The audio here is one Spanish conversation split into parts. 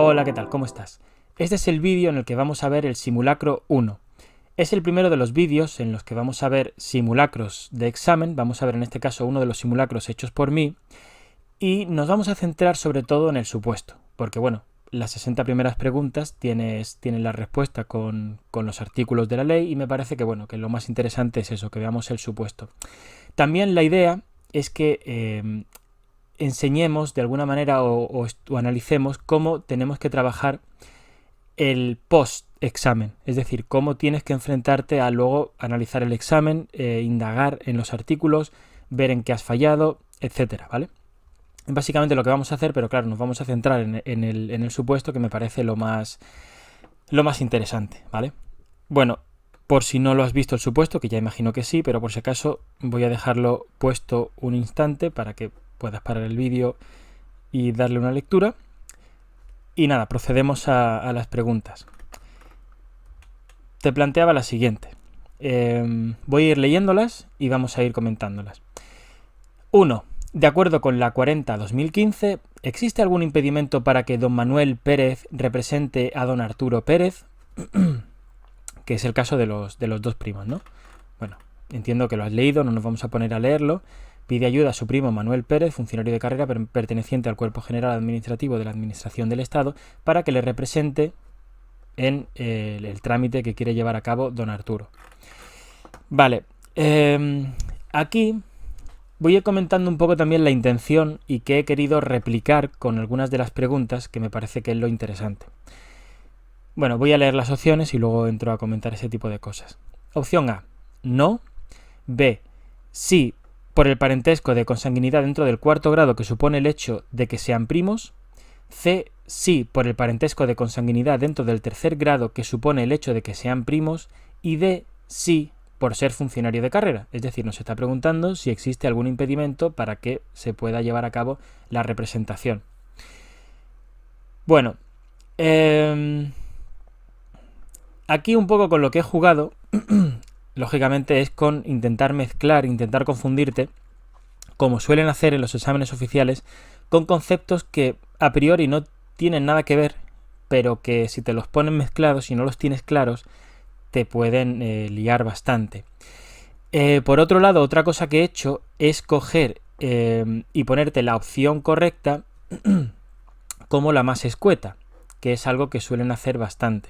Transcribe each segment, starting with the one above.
Hola, ¿qué tal? ¿Cómo estás? Este es el vídeo en el que vamos a ver el simulacro 1. Es el primero de los vídeos en los que vamos a ver simulacros de examen. Vamos a ver en este caso uno de los simulacros hechos por mí y nos vamos a centrar sobre todo en el supuesto, porque bueno, las 60 primeras preguntas tienen la respuesta con los artículos de la ley y me parece que bueno, que lo más interesante es eso, que veamos el supuesto. También la idea es que enseñemos de alguna manera o analicemos cómo tenemos que trabajar el post-examen, es decir, cómo tienes que enfrentarte a luego analizar el examen, indagar en los artículos, ver en qué has fallado, etcétera, ¿vale? Básicamente lo que vamos a hacer, pero claro, nos vamos a centrar en el supuesto, que me parece lo más interesante, ¿vale? Bueno, por si no lo has visto el supuesto, que ya imagino que sí, pero por si acaso voy a dejarlo puesto un instante para que puedas parar el vídeo y darle una lectura. Y nada, procedemos a las preguntas. Te planteaba la siguiente. Voy a ir leyéndolas y vamos a ir comentándolas. 1. De acuerdo con la 40/2015, ¿existe algún impedimento para que don Manuel Pérez represente a don Arturo Pérez? Que es el caso de los dos primos, ¿no? Bueno, entiendo que lo has leído, no nos vamos a poner a leerlo. Pide ayuda a su primo Manuel Pérez, funcionario de carrera perteneciente al Cuerpo General Administrativo de la Administración del Estado, para que le represente en el trámite que quiere llevar a cabo don Arturo. Vale, aquí voy a ir comentando un poco también la intención y que he querido replicar con algunas de las preguntas, que me parece que es lo interesante. Bueno, voy a leer las opciones y luego entro a comentar ese tipo de cosas. Opción A, no. B, sí, por el parentesco de consanguinidad dentro del cuarto grado que supone el hecho de que sean primos. C, sí, por el parentesco de consanguinidad dentro del tercer grado que supone el hecho de que sean primos. Y D, sí, por ser funcionario de carrera. Es decir, nos está preguntando si existe algún impedimento para que se pueda llevar a cabo la representación. Bueno, aquí un poco con lo que he jugado, lógicamente es con intentar mezclar, intentar confundirte, como suelen hacer en los exámenes oficiales, con conceptos que a priori no tienen nada que ver, pero que si te los ponen mezclados y no los tienes claros, te pueden liar bastante. Por otro lado, otra cosa que he hecho es coger y ponerte la opción correcta como la más escueta, que es algo que suelen hacer bastante.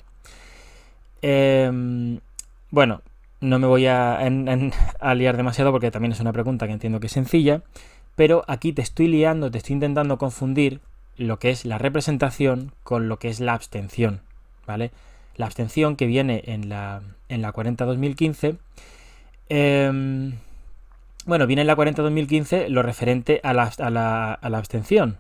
Bueno, no me voy a liar demasiado porque también es una pregunta que entiendo que es sencilla, pero aquí te estoy liando, te estoy intentando confundir lo que es la representación con lo que es la abstención, ¿vale? La abstención que viene en la 40/2015, bueno, viene en la 40/2015 lo referente a la abstención,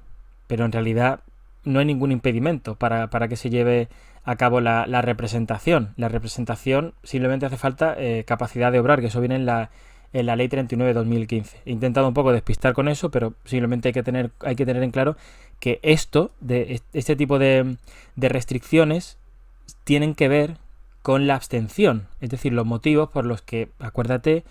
pero en realidad no hay ningún impedimento para que se lleve a cabo la representación. La representación simplemente hace falta capacidad de obrar, que eso viene en la ley 39/2015. He intentado un poco despistar con eso, pero simplemente hay que tener en claro que este tipo de restricciones tienen que ver con la abstención, es decir, los motivos por los que, acuérdate,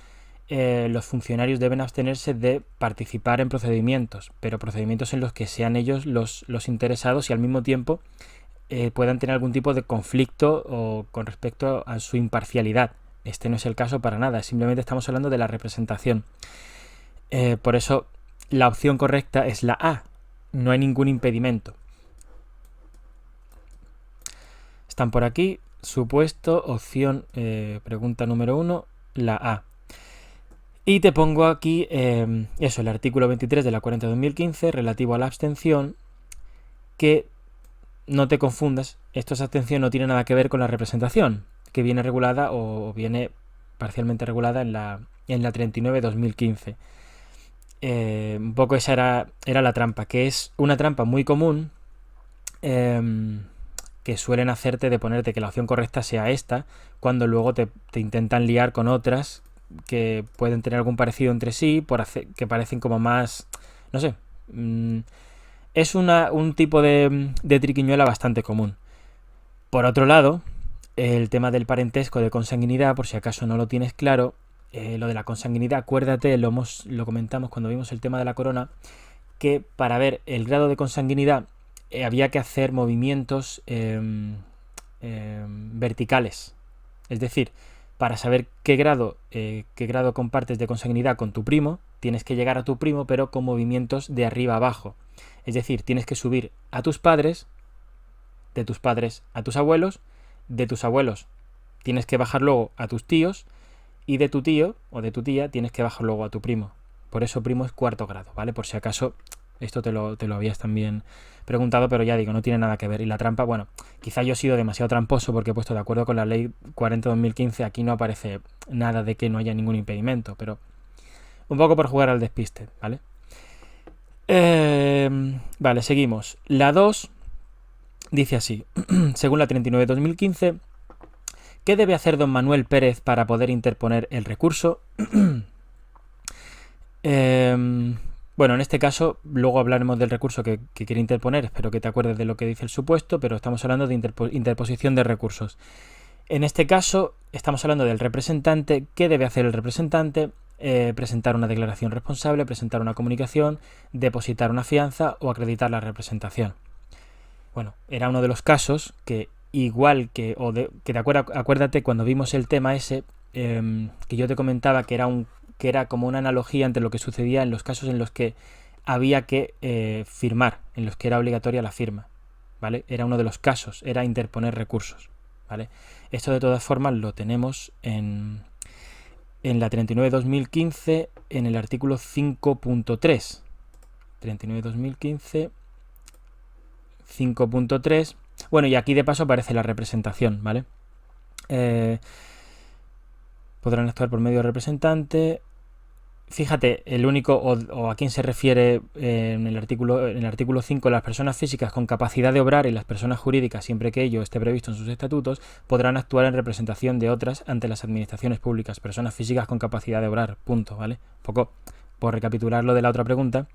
los funcionarios deben abstenerse de participar en procedimientos, pero procedimientos en los que sean ellos los interesados y al mismo tiempo puedan tener algún tipo de conflicto o con respecto a su imparcialidad. Este no es el caso para nada, simplemente estamos hablando de la representación. Por eso la opción correcta es la A, no hay ningún impedimento. Están por aquí, supuesto, opción, pregunta número 1, la A. Y te pongo aquí el artículo 23 de la 40/2015 relativo a la abstención, que no te confundas, esto es abstención, no tiene nada que ver con la representación, que viene regulada o viene parcialmente regulada en la 39/2015. Un poco esa era la trampa, que es una trampa muy común, que suelen hacerte de ponerte que la opción correcta sea esta, cuando luego te intentan liar con otras que pueden tener algún parecido entre sí, que parecen como más, no sé, es un tipo de triquiñuela bastante común. Por otro lado, el tema del parentesco de consanguinidad, por si acaso no lo tienes claro, lo de la consanguinidad, acuérdate, lo comentamos cuando vimos el tema de la corona, que para ver el grado de consanguinidad había que hacer movimientos verticales. Es decir, para saber qué grado compartes de consanguinidad con tu primo, tienes que llegar a tu primo, pero con movimientos de arriba a abajo. Es decir, tienes que subir a tus padres, de tus padres a tus abuelos, de tus abuelos tienes que bajar luego a tus tíos, y de tu tío o de tu tía tienes que bajar luego a tu primo. Por eso primo es cuarto grado, ¿vale? Por si acaso esto te lo habías también preguntado, pero ya digo, no tiene nada que ver. Y la trampa, bueno, quizá yo he sido demasiado tramposo porque he puesto de acuerdo con la ley 40/2015, aquí no aparece nada de que no haya ningún impedimento, pero un poco por jugar al despiste, ¿vale? Vale, seguimos. La 2 dice así, según la 39/2015, ¿qué debe hacer don Manuel Pérez para poder interponer el recurso? Bueno, en este caso, luego hablaremos del recurso que quiere interponer, espero que te acuerdes de lo que dice el supuesto, pero estamos hablando de interposición de recursos. En este caso, estamos hablando del representante. ¿Qué debe hacer el representante? Presentar una declaración responsable, presentar una comunicación, depositar una fianza o acreditar la representación. Bueno, era uno de los casos que, igual que, acuérdate cuando vimos el tema ese, que yo te comentaba que era como una analogía entre lo que sucedía en los casos en los que había que firmar, en los que era obligatoria la firma, ¿vale? Era uno de los casos, era interponer recursos, ¿vale? Esto de todas formas lo tenemos en la 39/2015, en el artículo 5.3. 39/2015, 5.3. Bueno, y aquí de paso aparece la representación, ¿vale? Podrán actuar por medio de representante. Fíjate, el único, o a quién se refiere en el artículo 5, las personas físicas con capacidad de obrar y las personas jurídicas, siempre que ello esté previsto en sus estatutos, podrán actuar en representación de otras ante las administraciones públicas, personas físicas con capacidad de obrar, punto, ¿vale? Un poco por recapitular lo de la otra pregunta.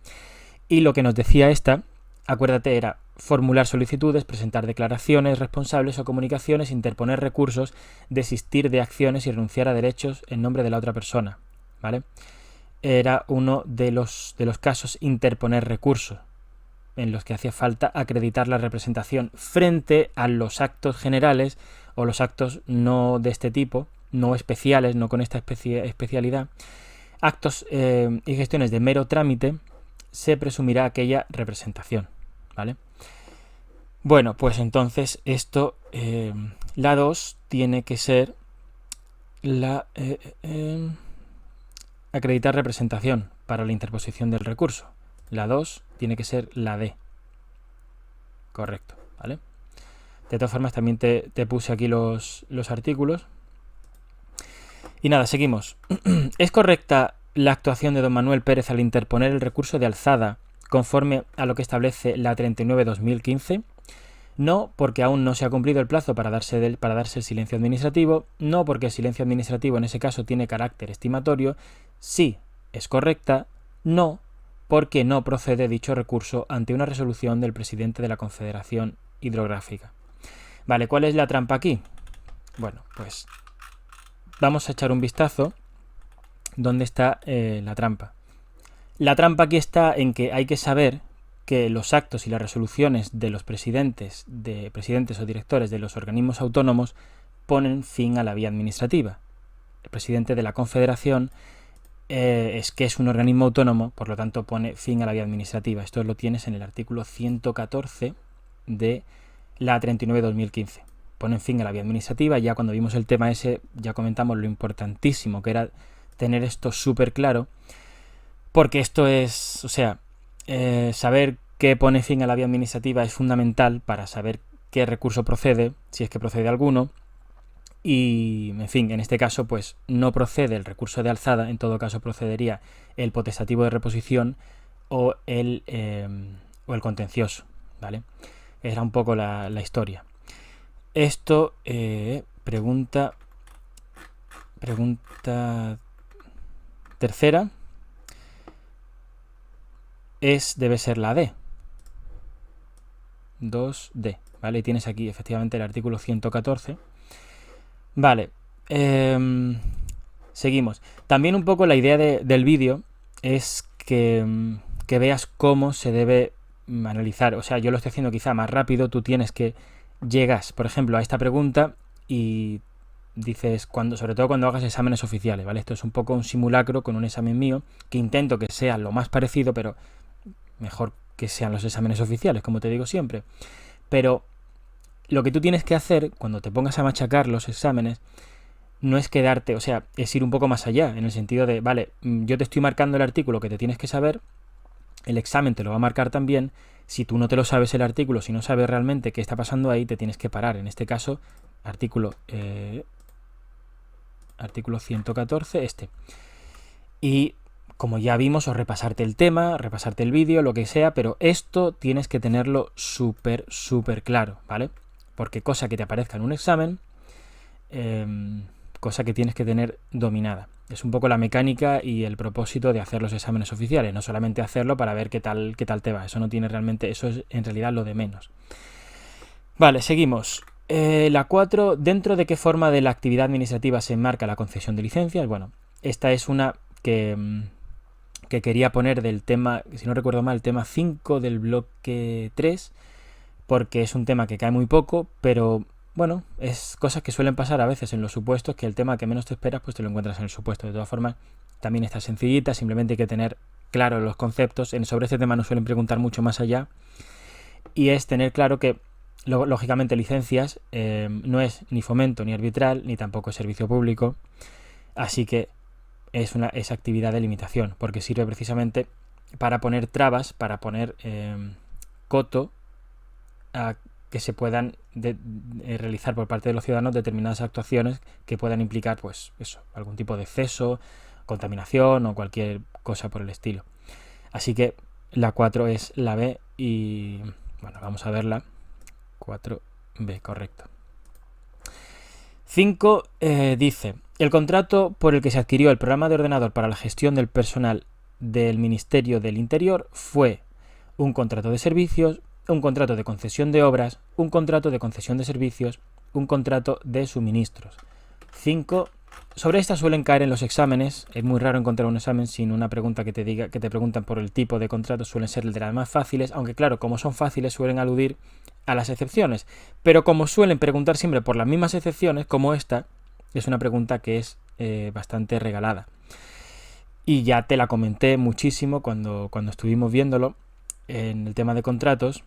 Y lo que nos decía esta, acuérdate, era formular solicitudes, presentar declaraciones responsables o comunicaciones, interponer recursos, desistir de acciones y renunciar a derechos en nombre de la otra persona, ¿vale? Era uno de los casos interponer recursos, en los que hacía falta acreditar la representación frente a los actos generales o los actos no de este tipo, no especiales, no con esta especialidad, actos y gestiones de mero trámite, se presumirá aquella representación, ¿vale? Bueno, pues entonces esto, la 2 tiene que ser la... acreditar representación para la interposición del recurso. La 2 tiene que ser la D. Correcto, ¿vale? De todas formas, también te puse aquí los artículos. Y nada, seguimos. ¿Es correcta la actuación de don Manuel Pérez al interponer el recurso de alzada conforme a lo que establece la 39/2015? No, porque aún no se ha cumplido el plazo para darse el silencio administrativo. No, porque el silencio administrativo en ese caso tiene carácter estimatorio. Sí, es correcta. No, porque no procede dicho recurso ante una resolución del presidente de la Confederación Hidrográfica. Vale, ¿cuál es la trampa aquí? Bueno, pues vamos a echar un vistazo. ¿Dónde está la trampa? La trampa aquí está en que hay que saber que los actos y las resoluciones de los presidentes o directores de los organismos autónomos ponen fin a la vía administrativa. El presidente de la Confederación es un organismo autónomo, por lo tanto pone fin a la vía administrativa. Esto lo tienes en el artículo 114 de la 39/2015. Ponen fin a la vía administrativa. Ya cuando vimos el tema ese, ya comentamos lo importantísimo que era tener esto súper claro, porque esto es, saber qué pone fin a la vía administrativa es fundamental para saber qué recurso procede, si es que procede alguno. Y, en fin, en este caso, pues no procede el recurso de alzada, en todo caso procedería el potestativo de reposición o el contencioso, ¿vale? Era un poco la historia. Esto, pregunta tercera, debe ser la D. 2D, ¿vale? Y tienes aquí efectivamente el artículo 114. Vale, seguimos. También un poco la idea del vídeo es que veas cómo se debe analizar, o sea, yo lo estoy haciendo quizá más rápido, tú tienes que llegas, por ejemplo, a esta pregunta y dices, sobre todo cuando hagas exámenes oficiales, ¿vale? Esto es un poco un simulacro con un examen mío, que intento que sea lo más parecido, pero mejor que sean los exámenes oficiales, como te digo siempre. Pero lo que tú tienes que hacer cuando te pongas a machacar los exámenes no es quedarte, o sea, es ir un poco más allá, en el sentido de, vale, yo te estoy marcando el artículo que te tienes que saber, el examen te lo va a marcar también. Si tú no te lo sabes el artículo, si no sabes realmente qué está pasando ahí, te tienes que parar. En este caso, artículo 114, Y como ya vimos, o repasarte el tema, repasarte el vídeo, lo que sea, pero esto tienes que tenerlo súper, súper claro, ¿vale? Porque cosa que te aparezca en un examen, cosa que tienes que tener dominada. Es un poco la mecánica y el propósito de hacer los exámenes oficiales, no solamente hacerlo para ver qué tal te va. Eso no tiene realmente, eso es en realidad lo de menos. Vale, seguimos. La 4, ¿dentro de qué forma de la actividad administrativa se enmarca la concesión de licencias? Bueno, esta es una que quería poner del tema, si no recuerdo mal, el tema 5 del bloque 3, porque es un tema que cae muy poco, pero bueno, es cosas que suelen pasar a veces en los supuestos, que el tema que menos te esperas, pues te lo encuentras en el supuesto. De todas formas, también está sencillita, simplemente hay que tener claro los conceptos. Sobre este tema no suelen preguntar mucho más allá, y es tener claro que, lógicamente, licencias no es ni fomento ni arbitral, ni tampoco es servicio público, así que es actividad de limitación, porque sirve precisamente para poner trabas, para poner coto a que se puedan realizar por parte de los ciudadanos determinadas actuaciones que puedan implicar, pues eso, algún tipo de exceso, contaminación o cualquier cosa por el estilo. Así que la 4 es la B y, bueno, vamos a verla. 4B, correcto. 5 dice, el contrato por el que se adquirió el programa de ordenador para la gestión del personal del Ministerio del Interior fue un contrato de servicios, un contrato de concesión de obras, un contrato de concesión de servicios, un contrato de suministros. 5. Sobre estas suelen caer en los exámenes. Es muy raro encontrar un examen sin una pregunta que te preguntan por el tipo de contrato. Suelen ser de las más fáciles, aunque claro, como son fáciles suelen aludir a las excepciones. Pero como suelen preguntar siempre por las mismas excepciones, como esta, es una pregunta que es bastante regalada. Y ya te la comenté muchísimo cuando estuvimos viéndolo en el tema de contratos.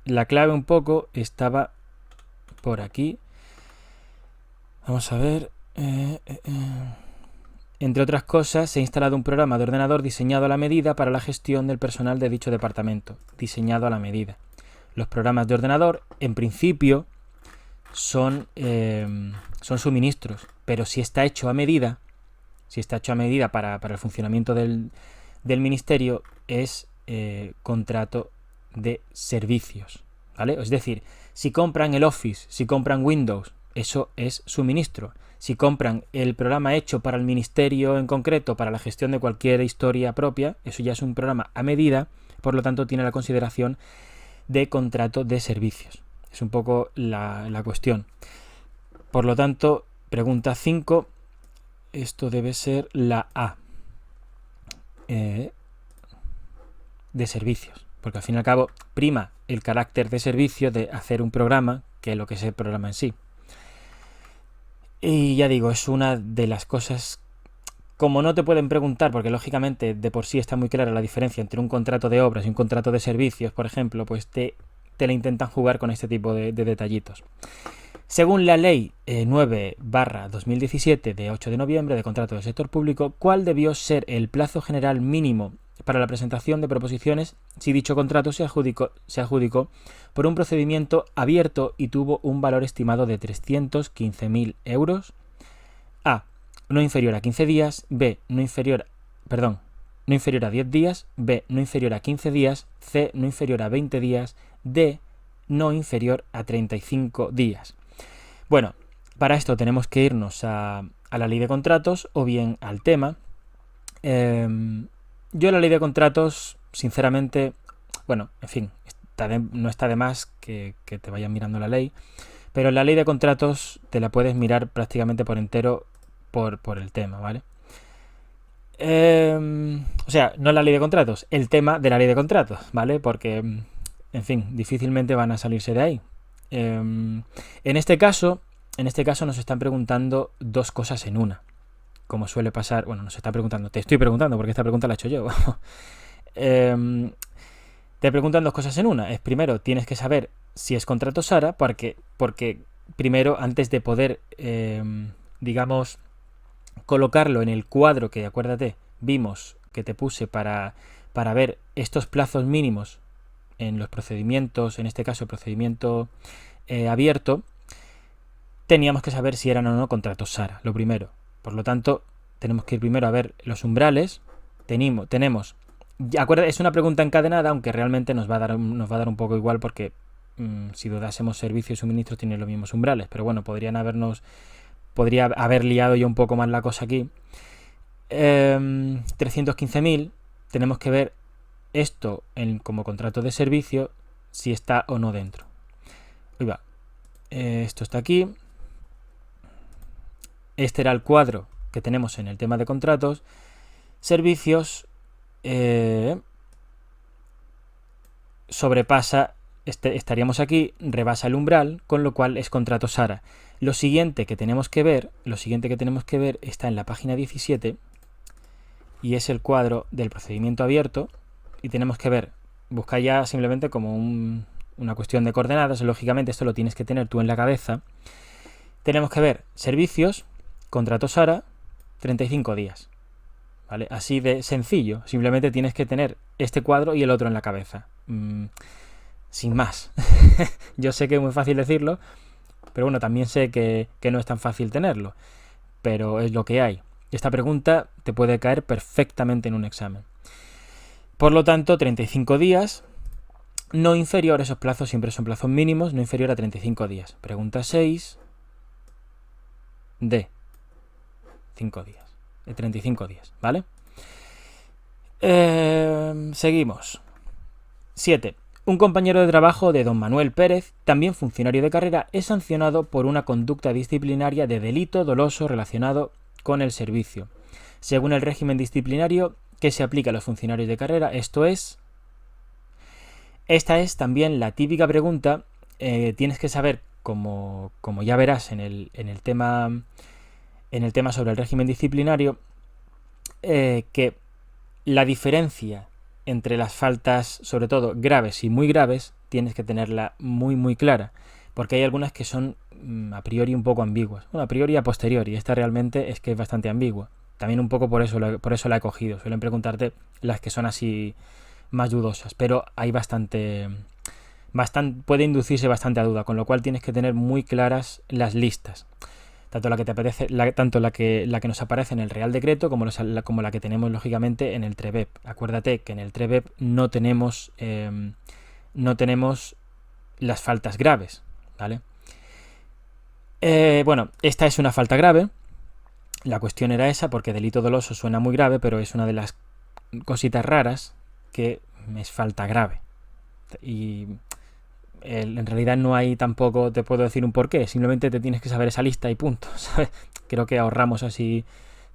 La clave un poco estaba por aquí. Vamos a ver. Entre otras cosas, se ha instalado un programa de ordenador diseñado a la medida para la gestión del personal de dicho departamento. Diseñado a la medida. Los programas de ordenador, en principio, son suministros, pero si está hecho a medida, para el funcionamiento del ministerio, es contrato de servicios, ¿vale? Es decir, si compran el Office, si compran Windows, eso es suministro. Si compran el programa hecho para el ministerio en concreto, para la gestión de cualquier historia propia, eso ya es un programa a medida, por lo tanto tiene la consideración de contrato de servicios. Es un poco la cuestión. Por lo tanto, pregunta 5, esto debe ser la A. De servicios, porque al fin y al cabo prima el carácter de servicio de hacer un programa que lo que es el programa en sí. Y ya digo, es una de las cosas, como no te pueden preguntar, porque lógicamente de por sí está muy clara la diferencia entre un contrato de obras y un contrato de servicios, por ejemplo, pues te la intentan jugar con este tipo de detallitos. Según la Ley 9/2017 de 8 de noviembre de contrato del sector público, ¿cuál debió ser el plazo general mínimo para la presentación de proposiciones si dicho contrato se adjudicó por un procedimiento abierto y tuvo un valor estimado de 315.000 euros? A. No inferior a 15 días. B. No inferior a 10 días. B. No inferior a 15 días. C. No inferior a 20 días. D. No inferior a 35 días. Bueno, para esto tenemos que irnos a la ley de contratos o bien al tema. Yo la ley de contratos, sinceramente, bueno, en fin, no está de más que te vayan mirando la ley, pero la ley de contratos te la puedes mirar prácticamente por entero por el tema, ¿vale? O sea, no la ley de contratos, el tema de la ley de contratos, ¿vale? Porque, en fin, difícilmente van a salirse de ahí. En este caso nos están preguntando dos cosas en una. Como suele pasar, bueno, nos está preguntando, te estoy preguntando porque esta pregunta la he hecho yo. Te preguntan dos cosas en una. Es primero, tienes que saber si es contrato SARA, porque primero, antes de poder, digamos, colocarlo en el cuadro que, acuérdate, vimos que te puse para ver estos plazos mínimos en los procedimientos, en este caso el procedimiento abierto, teníamos que saber si eran o no contratos SARA, lo primero. Por lo tanto, tenemos que ir primero a ver los umbrales. Tenemos acuérdate, es una pregunta encadenada, aunque realmente nos va a dar un poco igual porque si dudásemos servicios y suministros tienen los mismos umbrales, pero bueno, podría haber liado yo un poco más la cosa aquí. 315.000, tenemos que ver esto como contrato de servicio, si está o no dentro. Ahí va. Esto está aquí. Este era el cuadro que tenemos en el tema de contratos. Servicios sobrepasa, estaríamos aquí, rebasa el umbral, con lo cual es contrato SARA. Lo siguiente que tenemos que ver está en la página 17 y es el cuadro del procedimiento abierto, y tenemos que ver, busca ya simplemente como una cuestión de coordenadas. Lógicamente esto lo tienes que tener tú en la cabeza. Tenemos que ver servicios, contrato SARA, 35 días. ¿Vale? Así de sencillo. Simplemente tienes que tener este cuadro y el otro en la cabeza. Sin más. Yo sé que es muy fácil decirlo, pero bueno, también sé que no es tan fácil tenerlo. Pero es lo que hay. Esta pregunta te puede caer perfectamente en un examen. Por lo tanto, 35 días, no inferior, esos plazos siempre son plazos mínimos, no inferior a 35 días. Pregunta 6 de 5 días. De 35 días, ¿vale? Seguimos. 7. Un compañero de trabajo de don Manuel Pérez, también funcionario de carrera, es sancionado por una conducta disciplinaria de delito doloso relacionado con el servicio, según el régimen disciplinario que se aplica a los funcionarios de carrera. Esta es también la típica pregunta. Tienes que saber, como ya verás en el tema sobre el régimen disciplinario, que la diferencia entre las faltas, sobre todo graves y muy graves, tienes que tenerla muy muy clara, porque hay algunas que son a priori un poco ambiguas. Bueno, a priori y a posteriori. Esta realmente es que es bastante ambigua. También un poco por eso la he cogido. Suelen preguntarte las que son así más dudosas, pero hay bastante puede inducirse bastante a duda, con lo cual tienes que tener muy claras las listas. Tanto la que te aparece, tanto la que nos aparece en el Real Decreto como la que tenemos lógicamente en el TREBEP. Acuérdate que en el TREBEP no tenemos las faltas graves, ¿vale? Bueno, esta es una falta grave. La cuestión era esa, porque delito doloso suena muy grave, pero es una de las cositas raras que es falta grave. Y en realidad no hay tampoco, te puedo decir un porqué, simplemente te tienes que saber esa lista y punto, ¿sabes? Creo que ahorramos así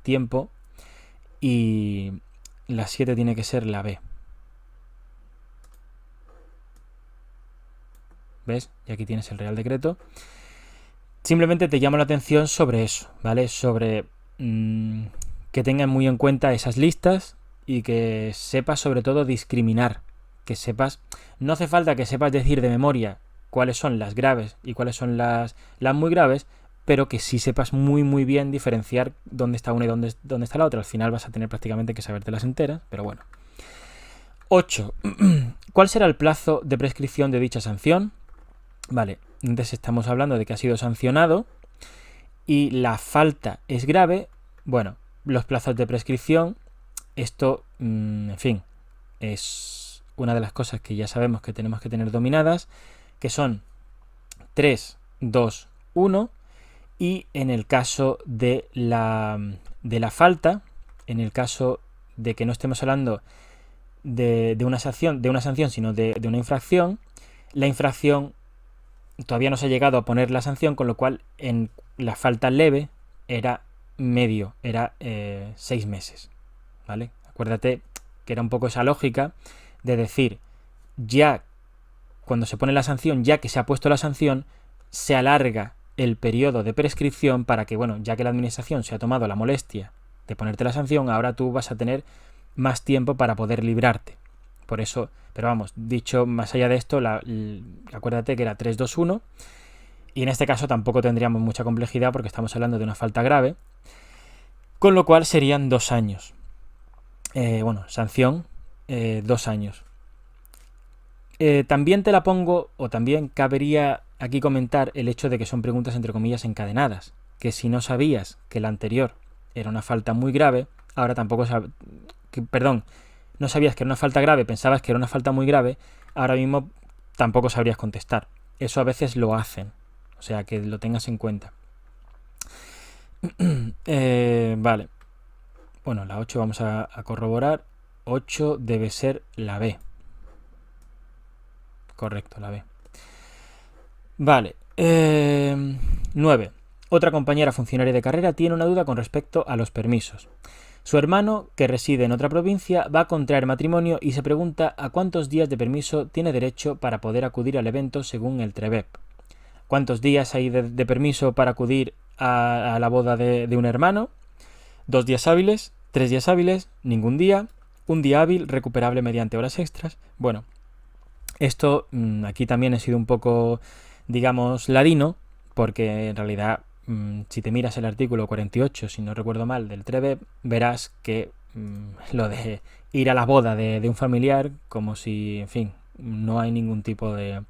tiempo. Y la 7 tiene que ser la B. ¿Ves? Y aquí tienes el Real Decreto. Simplemente te llamo la atención sobre eso, ¿vale? Sobre que tengan muy en cuenta esas listas y que sepas sobre todo discriminar. Que sepas, no hace falta que sepas decir de memoria cuáles son las graves y cuáles son las muy graves, pero que sí sepas muy muy bien diferenciar dónde está una y dónde está la otra. Al final vas a tener prácticamente que sabértelas enteras, pero bueno. 8. ¿Cuál será el plazo de prescripción de dicha sanción? Vale, entonces estamos hablando de que ha sido sancionado y la falta es grave. Bueno, los plazos de prescripción, esto, en fin, es una de las cosas que ya sabemos que tenemos que tener dominadas, que son 3, 2, 1, y en el caso de la falta, en el caso de que no estemos hablando de una sanción, sino de una infracción, la infracción todavía no se ha llegado a poner la sanción, con lo cual en la falta leve era medio, era 6 meses, ¿vale? Acuérdate, que era un poco esa lógica de decir, ya cuando se pone la sanción, ya que se ha puesto la sanción, se alarga el periodo de prescripción para que, bueno, ya que la administración se ha tomado la molestia de ponerte la sanción, ahora tú vas a tener más tiempo para poder librarte. Por eso, pero vamos, dicho más allá de esto, acuérdate que era 3-2-1, y en este caso tampoco tendríamos mucha complejidad porque estamos hablando de una falta grave, con lo cual serían 2 años. Sanción, 2 años. También te la pongo, o también cabería aquí comentar el hecho de que son preguntas entre comillas encadenadas, que si no sabías que la anterior era una falta muy grave, ahora tampoco no sabías que era una falta grave, pensabas que era una falta muy grave, ahora mismo tampoco sabrías contestar. Eso a veces lo hacen, o sea que lo tengas en cuenta. Vale. Bueno, la 8 vamos a corroborar. 8 debe ser la B. Correcto, la B. Vale. 9. Otra compañera funcionaria de carrera tiene una duda con respecto a los permisos. Su hermano, que reside en otra provincia, va a contraer matrimonio y se pregunta a cuántos días de permiso tiene derecho para poder acudir al evento según el TREBEP. ¿Cuántos días hay de permiso para acudir a la boda de un hermano? 2 días hábiles, 3 días hábiles, ningún día, un día hábil recuperable mediante horas extras. Bueno, esto aquí también he sido un poco, digamos, ladino, porque en realidad si te miras el artículo 48, si no recuerdo mal, del TREBEP, verás que lo de ir a la boda de un familiar, como si, en fin, no hay ningún tipo de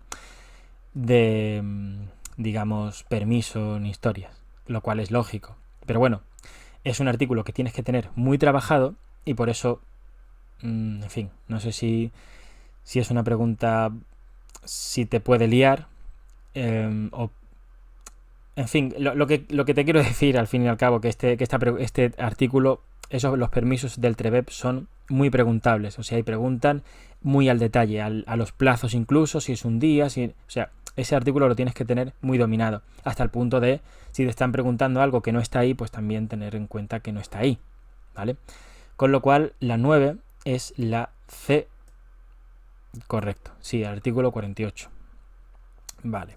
digamos, permiso ni historias, lo cual es lógico. Pero bueno, es un artículo que tienes que tener muy trabajado y por eso, en fin, no sé si es una pregunta, si te puede liar, o en fin, lo que te quiero decir al fin y al cabo, que este artículo, los permisos del TREBEP son muy preguntables, o sea, y preguntan muy al detalle, a los plazos incluso, si es un día, o sea, ese artículo lo tienes que tener muy dominado, hasta el punto de, si te están preguntando algo que no está ahí, pues también tener en cuenta que no está ahí, ¿vale? Con lo cual, la 9 es la C. Correcto, sí, artículo 48. Vale.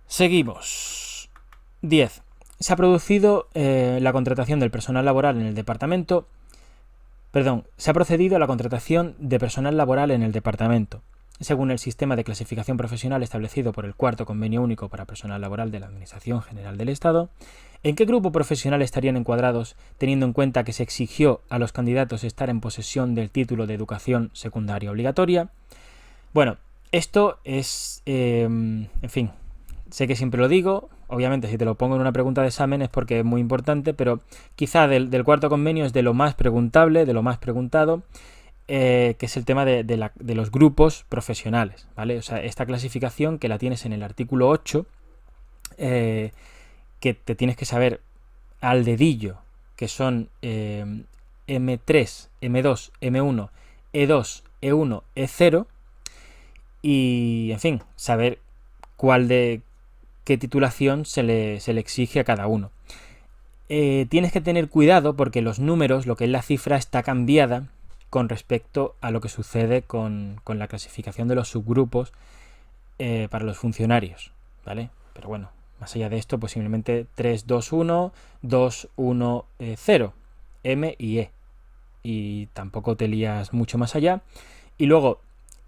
Seguimos. 10. Se ha producido la contratación del personal laboral en el departamento. Se ha procedido a la contratación de personal laboral en el departamento, según el sistema de clasificación profesional establecido por el cuarto Convenio Único para Personal Laboral de la Administración General del Estado. ¿En qué grupo profesional estarían encuadrados, teniendo en cuenta que se exigió a los candidatos estar en posesión del título de educación secundaria obligatoria? Bueno, esto es, en fin, sé que siempre lo digo, obviamente si te lo pongo en una pregunta de examen es porque es muy importante, pero quizá del cuarto convenio es de lo más preguntable, de lo más preguntado, que es el tema de los grupos profesionales, ¿vale? O sea, esta clasificación que la tienes en el artículo 8, que te tienes que saber al dedillo, que son M3, M2, M1, E2, E1, E0, y, en fin, saber qué titulación se le exige a cada uno. Tienes que tener cuidado porque los números, lo que es la cifra, está cambiada con respecto a lo que sucede con la clasificación de los subgrupos para los funcionarios, ¿vale? Pero bueno, más allá de esto, posiblemente 3, 2, 1, 2, 1, 0, M y E. Y tampoco te lías mucho más allá. Y luego,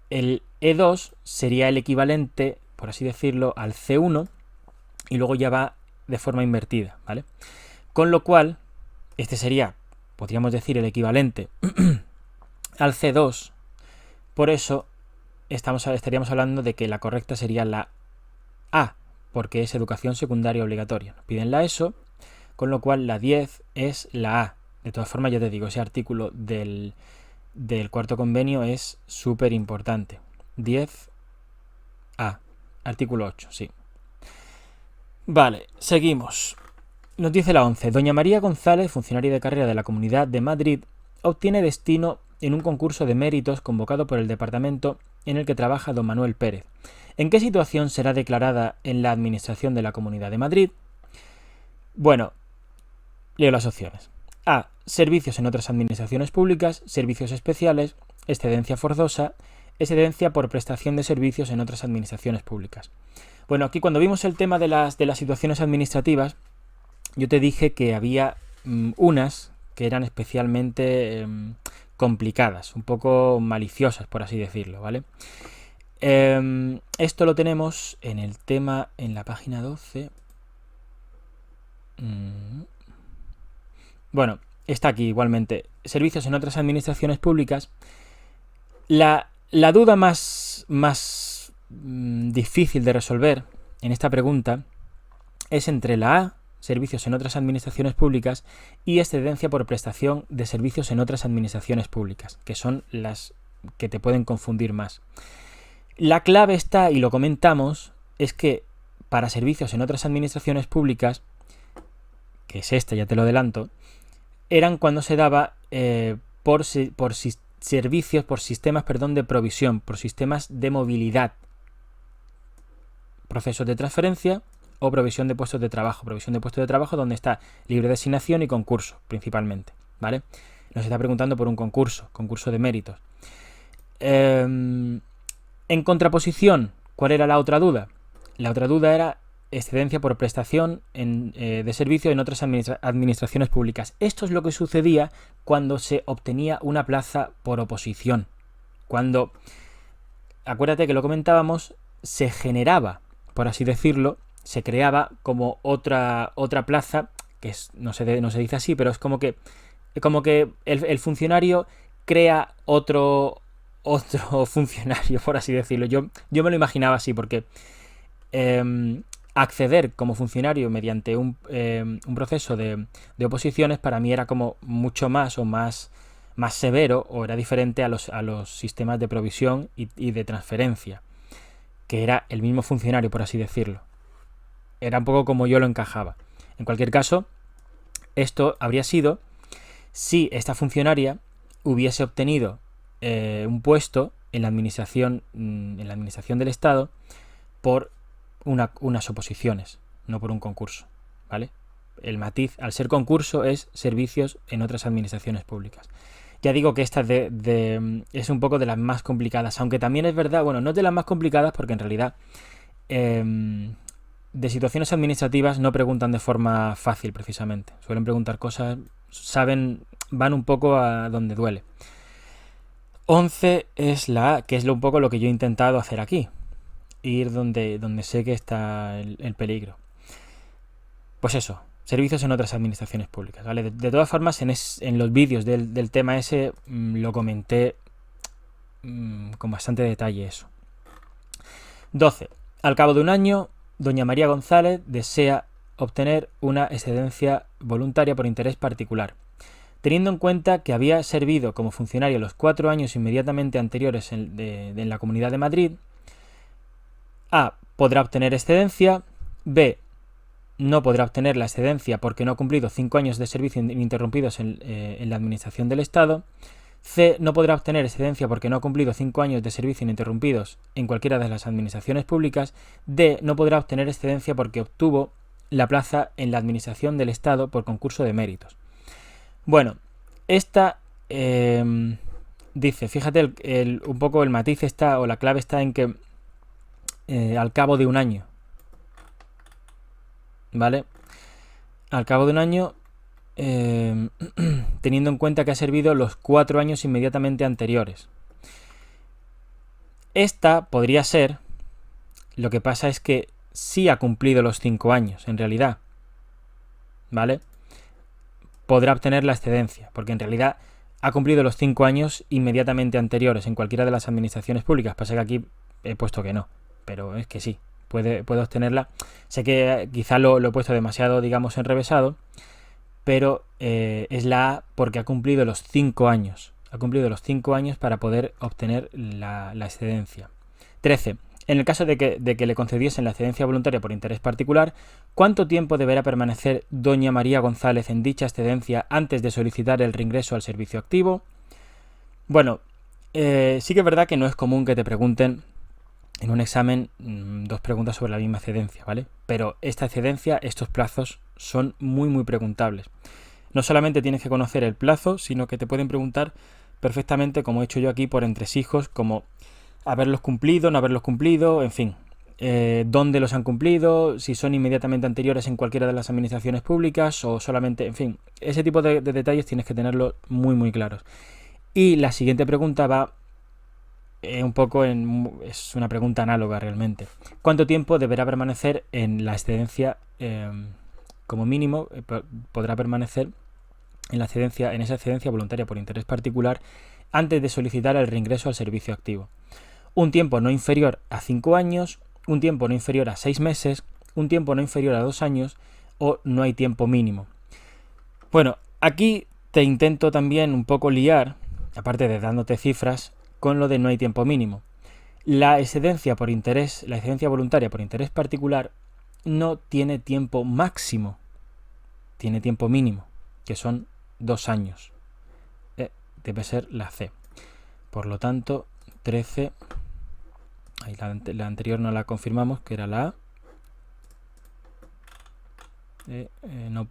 el E2 sería el equivalente, por así decirlo, al C1, y luego ya va de forma invertida, ¿vale? Con lo cual, este sería, podríamos decir, el equivalente al C2. Por eso estaríamos hablando de que la correcta sería la A, porque es educación secundaria obligatoria. Nos piden la ESO, con lo cual la 10 es la A. De todas formas, ya te digo, ese artículo del cuarto convenio es súper importante. 10A, artículo 8, sí. Vale, seguimos. Nos dice la 11. Doña María González, funcionaria de carrera de la Comunidad de Madrid, obtiene destino en un concurso de méritos convocado por el departamento en el que trabaja don Manuel Pérez. ¿En qué situación será declarada en la administración de la Comunidad de Madrid? Bueno, leo las opciones. A. Servicios en otras administraciones públicas, servicios especiales, excedencia forzosa, excedencia por prestación de servicios en otras administraciones públicas. Bueno, aquí cuando vimos el tema de las situaciones administrativas, yo te dije que había unas que eran especialmente complicadas, un poco maliciosas, por así decirlo, ¿vale? Esto lo tenemos en el tema, en la página 12. Bueno, está aquí igualmente. Servicios en otras administraciones públicas. La duda más difícil de resolver en esta pregunta es entre la A, servicios en otras administraciones públicas, y excedencia por prestación de servicios en otras administraciones públicas, que son las que te pueden confundir más. La clave está, y lo comentamos, es que para servicios en otras administraciones públicas, que es esta, ya te lo adelanto, eran cuando se daba por sistemas de provisión, por sistemas de movilidad, procesos de transferencia o provisión de puestos de trabajo. Provisión de puestos de trabajo donde está libre designación y concurso, principalmente, ¿vale? Nos está preguntando por un concurso de méritos. En contraposición, ¿cuál era la otra duda? La otra duda era excedencia por prestación de servicio en otras administraciones públicas. Esto es lo que sucedía cuando se obtenía una plaza por oposición. Cuando, acuérdate que lo comentábamos, se generaba, por así decirlo, se creaba como otra plaza, que no se dice así, pero es como que el funcionario crea otro funcionario, por así decirlo. Yo me lo imaginaba así, porque acceder como funcionario mediante un proceso de oposiciones para mí era como mucho más severo, o era diferente a los sistemas de provisión y de transferencia, que era el mismo funcionario, por así decirlo. Era un poco como yo lo encajaba. En cualquier caso, esto habría sido si esta funcionaria hubiese obtenido un puesto en la administración del Estado por unas oposiciones, no por un concurso, ¿vale? El matiz, al ser concurso, es servicios en otras administraciones públicas. Ya digo que esta es un poco de las más complicadas, aunque también es verdad, bueno, no es de las más complicadas porque en realidad de situaciones administrativas no preguntan de forma fácil, precisamente. Suelen preguntar cosas, van un poco a donde duele. 11 es la A, que es un poco lo que yo he intentado hacer aquí. Ir donde sé que está el peligro. Pues eso, servicios en otras administraciones públicas, ¿vale? De todas formas, en los vídeos del tema ese lo comenté con bastante detalle eso. 12. Al cabo de un año, doña María González desea obtener una excedencia voluntaria por interés particular. Teniendo en cuenta que había servido como funcionario los 4 años inmediatamente anteriores en la Comunidad de Madrid, A. Podrá obtener excedencia. B. No podrá obtener la excedencia porque no ha cumplido 5 años de servicio ininterrumpidos en la Administración del Estado. C. No podrá obtener excedencia porque no ha cumplido 5 años de servicio ininterrumpidos en cualquiera de las administraciones públicas. D. No podrá obtener excedencia porque obtuvo la plaza en la Administración del Estado por concurso de méritos. Bueno, esta dice, fíjate un poco el matiz está, o la clave está en que al cabo de un año, ¿vale? Al cabo de un año, teniendo en cuenta que ha servido los 4 años inmediatamente anteriores. Esta podría ser, lo que pasa es que sí ha cumplido los 5 años, en realidad, ¿vale? Podrá obtener la excedencia, porque en realidad ha cumplido los 5 años inmediatamente anteriores en cualquiera de las administraciones públicas. Pasa que aquí he puesto que no, pero es que sí, puede obtenerla. Sé que quizá lo he puesto demasiado, digamos, enrevesado, pero es la A porque ha cumplido los 5 años. Ha cumplido los 5 años para poder obtener la excedencia. 13. En el caso de que le concediesen la excedencia voluntaria por interés particular, ¿cuánto tiempo deberá permanecer doña María González en dicha excedencia antes de solicitar el reingreso al servicio activo? Bueno, sí que es verdad que no es común que te pregunten en un examen 2 preguntas sobre la misma excedencia, ¿vale? Pero esta excedencia, estos plazos son muy, muy preguntables. No solamente tienes que conocer el plazo, sino que te pueden preguntar perfectamente, como he hecho yo aquí, por entresijos, como haberlos cumplido, no haberlos cumplido, en fin, dónde los han cumplido, si son inmediatamente anteriores en cualquiera de las administraciones públicas o solamente, en fin, ese tipo de detalles tienes que tenerlos muy muy claros. Y la siguiente pregunta va es una pregunta análoga realmente. ¿Cuánto tiempo deberá permanecer en la excedencia? Como mínimo podrá permanecer en esa excedencia voluntaria por interés particular antes de solicitar el reingreso al servicio activo. Un tiempo no inferior a 5 años, un tiempo no inferior a 6 meses, un tiempo no inferior a 2 años o no hay tiempo mínimo. Bueno, aquí te intento también un poco liar, aparte de dándote cifras, con lo de no hay tiempo mínimo. La excedencia voluntaria por interés particular no tiene tiempo máximo, tiene tiempo mínimo, que son 2 años. Debe ser la C. Por lo tanto, 13... Ahí la anterior no la confirmamos, que era la A. No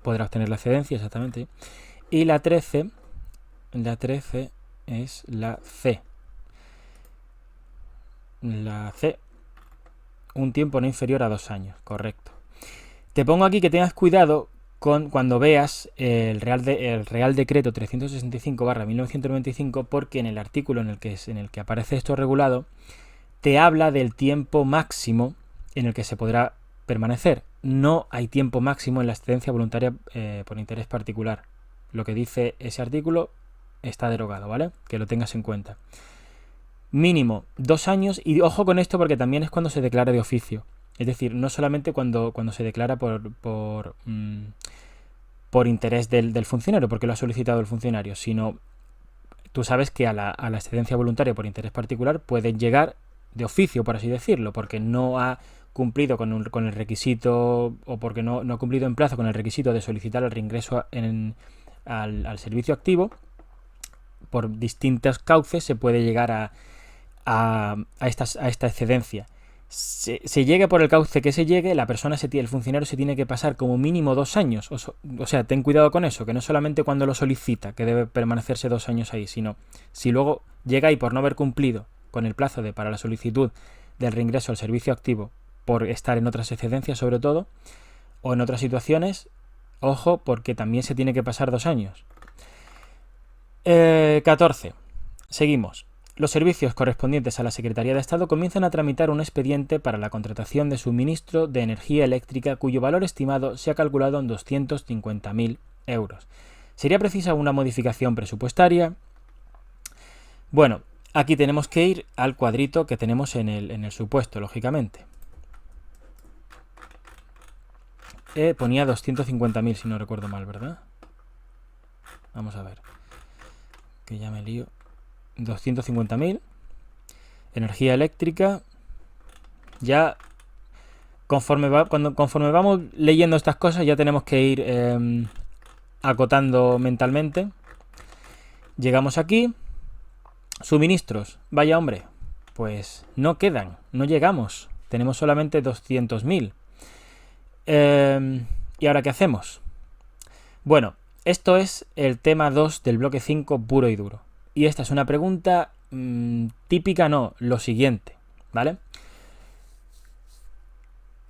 podrá obtener la excedencia, exactamente. Y la 13 es la C. La C. Un tiempo no inferior a 2 años, correcto. Te pongo aquí que tengas cuidado cuando veas el Real Decreto 365/1995, porque en el artículo en el que aparece esto regulado, te habla del tiempo máximo en el que se podrá permanecer. No hay tiempo máximo en la excedencia voluntaria por interés particular. Lo que dice ese artículo está derogado, ¿vale? Que lo tengas en cuenta. Mínimo 2 años, y ojo con esto porque también es cuando se declara de oficio. Es decir, no solamente cuando se declara por interés del funcionario, porque lo ha solicitado el funcionario, sino tú sabes que a la excedencia voluntaria por interés particular pueden llegar de oficio, por así decirlo, porque no ha cumplido con el requisito o porque no ha cumplido en plazo con el requisito de solicitar el reingreso al servicio activo. Por distintos cauces se puede llegar a esta excedencia. Se llegue por el cauce que se llegue, el funcionario se tiene que pasar como mínimo 2 años. O sea, ten cuidado con eso, que no solamente cuando lo solicita, que debe permanecerse 2 años ahí, sino si luego llega ahí por no haber cumplido con el plazo para la solicitud del reingreso al servicio activo, por estar en otras excedencias sobre todo, o en otras situaciones, ojo, porque también se tiene que pasar 2 años. 14. Seguimos. Los servicios correspondientes a la Secretaría de Estado comienzan a tramitar un expediente para la contratación de suministro de energía eléctrica cuyo valor estimado se ha calculado en 250.000 euros. ¿Sería precisa una modificación presupuestaria? Bueno, aquí tenemos que ir al cuadrito que tenemos en el supuesto, lógicamente. Ponía 250.000 si no recuerdo mal, ¿verdad? Vamos a ver. Que ya me lío. 250.000. Energía eléctrica. Ya conforme vamos leyendo estas cosas ya tenemos que ir acotando mentalmente. Llegamos aquí. Suministros. Vaya hombre. Pues no quedan. No llegamos. Tenemos solamente 200.000. ¿Y ahora qué hacemos? Bueno, esto es el tema 2 del bloque 5 puro y duro. Y esta es una pregunta típica, no, lo siguiente, ¿vale?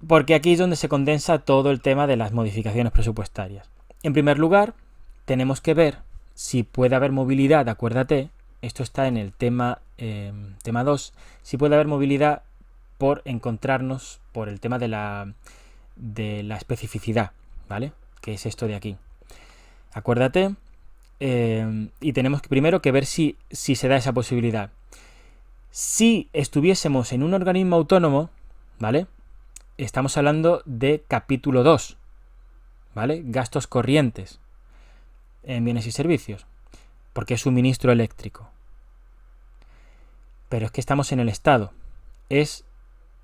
Porque aquí es donde se condensa todo el tema de las modificaciones presupuestarias. En primer lugar, tenemos que ver si puede haber movilidad, acuérdate, esto está en el tema 2, si puede haber movilidad por encontrarnos por el tema de la especificidad, ¿vale? Que es esto de aquí. Acuérdate, y tenemos primero que ver si se da esa posibilidad. Si estuviésemos en un organismo autónomo, ¿vale? Estamos hablando de capítulo 2, ¿vale? Gastos corrientes en bienes y servicios, porque es suministro eléctrico. Pero es que estamos en el Estado, es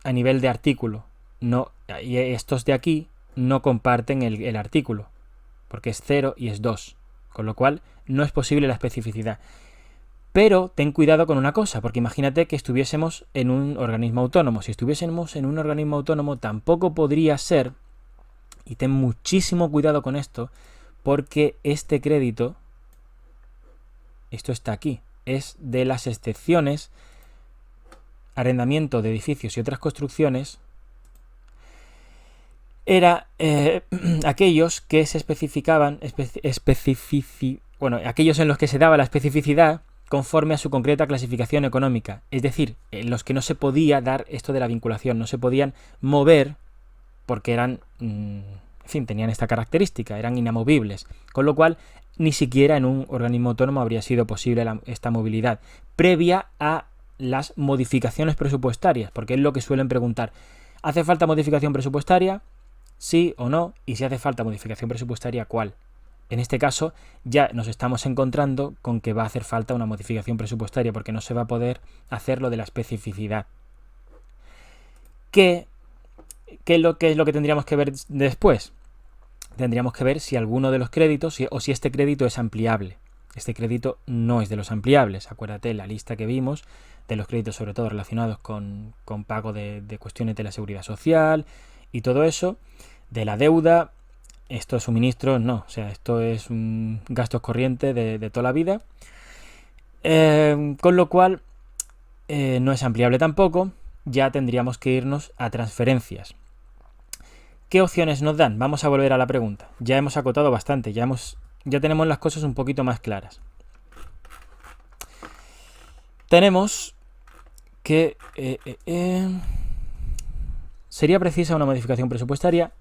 a nivel de artículo, no, y estos de aquí no comparten el artículo, porque es 0 y es 2, con lo cual no es posible la especificidad. Pero ten cuidado con una cosa, porque imagínate que estuviésemos en un organismo autónomo. Si estuviésemos en un organismo autónomo tampoco podría ser, y ten muchísimo cuidado con esto, porque este crédito, esto está aquí, es de las excepciones, arrendamiento de edificios y otras construcciones, era aquellos que se especificaban, aquellos en los que se daba la especificidad conforme a su concreta clasificación económica, es decir, en los que no se podía dar esto de la vinculación, no se podían mover porque eran, en fin, tenían esta característica, eran inamovibles, con lo cual ni siquiera en un organismo autónomo habría sido posible esta movilidad, previa a las modificaciones presupuestarias, porque es lo que suelen preguntar. ¿Hace falta modificación presupuestaria? Sí o no, y si hace falta modificación presupuestaria, ¿cuál? En este caso ya nos estamos encontrando con que va a hacer falta una modificación presupuestaria porque no se va a poder hacer lo de la especificidad. ¿Qué es lo que tendríamos que ver después? Tendríamos que ver si alguno de los créditos o si este crédito es ampliable. Este crédito no es de los ampliables. Acuérdate la lista que vimos de los créditos sobre todo relacionados con pago de cuestiones de la seguridad social y todo eso, de la deuda. Estos suministros no, o sea, esto es un gasto corriente de toda la vida, con lo cual no es ampliable tampoco, ya tendríamos que irnos a transferencias. ¿Qué opciones nos dan? Vamos a volver a la pregunta, ya hemos acotado bastante, ya tenemos las cosas un poquito más claras. Tenemos que sería precisa una modificación presupuestaria.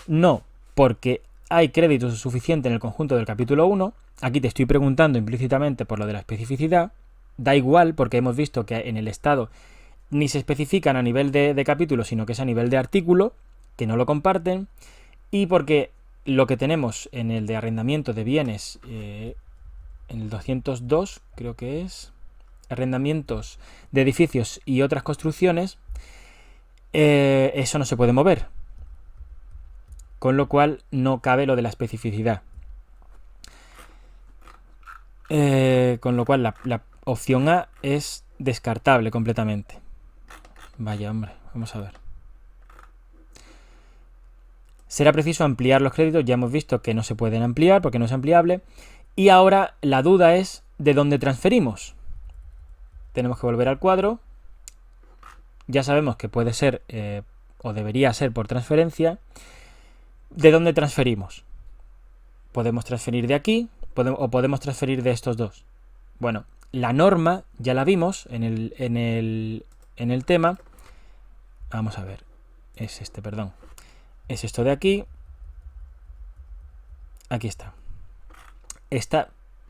No, porque hay crédito suficiente en el conjunto del capítulo 1. Aquí te estoy preguntando implícitamente por lo de la especificidad. Da igual, porque hemos visto que en el Estado ni se especifican a nivel de capítulo, sino que es a nivel de artículo, que no lo comparten. Y porque lo que tenemos en el de arrendamiento de bienes, en el 202, creo que es, arrendamientos de edificios y otras construcciones, eso no se puede mover. Con lo cual no cabe lo de la especificidad. Con lo cual la opción A es descartable completamente. Vaya hombre, vamos a ver. Será preciso ampliar los créditos, ya hemos visto que no se pueden ampliar porque no es ampliable. Y ahora la duda es de dónde transferimos. Tenemos que volver al cuadro. Ya sabemos que puede ser o debería ser por transferencia. ¿De dónde transferimos? Podemos transferir de aquí o podemos transferir de estos dos. Bueno, la norma ya la vimos en el tema. Vamos a ver. Es esto de aquí. Aquí está. Esta